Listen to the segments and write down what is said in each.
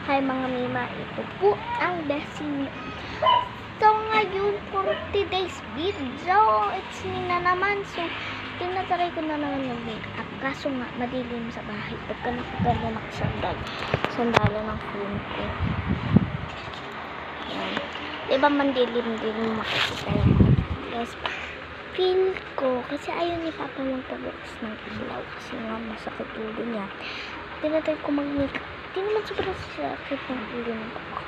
Hi mga Mima, ito po ang Destiny. So ngayon for today's video, it's me na naman. So tinatry ko na naman mag-makeup. Kaso nga madilim sa bahay. Pagka nakaganda nakasandal. Sandalo ng phone ko. Ayan. Diba mandilim-dilim makikita yung yes. Feel ko, kasi ayaw ni Papa magpabukas ng ilaw. Kasi nga masakit ulo niya. Tinatry ko mag-makeup. Di naman sobrang sakit ng ulo ng papa.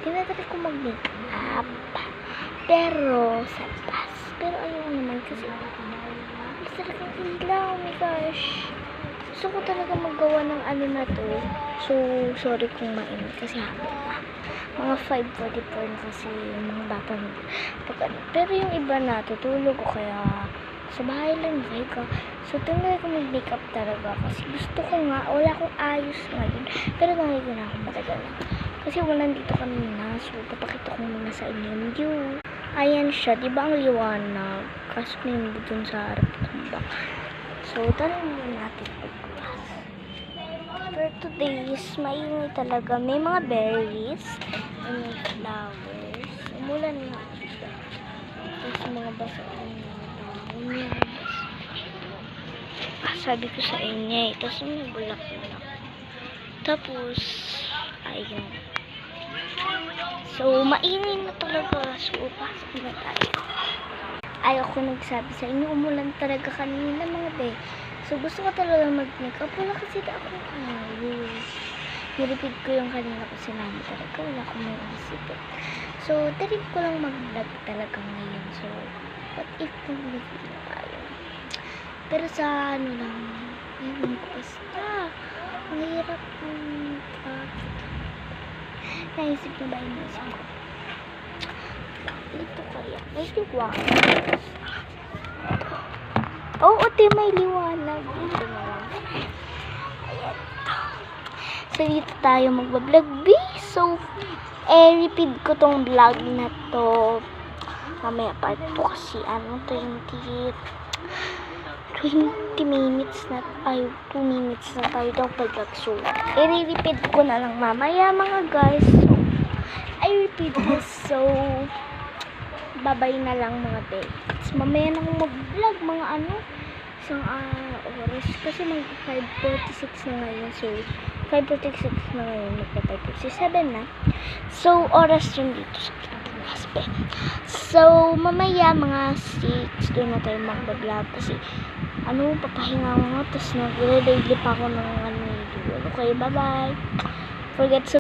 Tinatry ko mag-makeup. Pero, sa taas. Pero ayaw naman kasi masarap ang ilaw. Oh my gosh. Gusto ko talaga magawa ng ano na to. So, sorry kung mainit kasi hapon na. Mga 5:44 na kasi yung mga bata na. Pero yung iba na, tutulog ko kaya sa bahay lang ka. So, tinatry ko mag-makeup talaga kasi gusto ko nga, wala akong ayos ngayon. Pero nangyayon na ako matagal na. Kasi wala dito kanina. So, papakita ko muna sa inyo yung view. Ayan siya. Diba ang liwanag? Kaso na yung dun sa harap tumbak. So, tara muna natin pagbukas. For today is maingay talaga. May mga berries. And may flowers. Umulan na siya. Tapos mga basa sabi ko sa inyo tapos may bulak-bulak tapos ayun so maingay na talaga so pasok na tayo ayaw ko nagsabi sa inyo umulan talaga kanina mga be so gusto ko talaga mag-makeup wala kasi ako ayos nirepeat ko yung kanina ko sinabi talaga wala akong may isipin so trip ko lang mag-vlog talaga ngayon so what if mag-vlog na tayo pero sa ano lang ayun ko basta mahirap yung naisip na ba yung naisip ko ito kaya may liwanag oo may liwanag dito na lang ayan so dito tayo magbablog so repeat ko tong vlog na to mamaya pa ito kasi 20 minutes na ay 2 minutes na tayo daw pag-vlog so i-repeat ko na lang mamaya mga guys so I repeat this so babay na lang mga days mamaya na akong mag-vlog mga isang oras kasi mag 5:46 na ngayon so 5:46 na ngayon magpa 5:47 na so oras yun dito sa Pinas so mamaya mga 6 doon na tayo mag-vlog kasi papahinga ako tapos nag-ready pa ako ng video okay bye bye forget to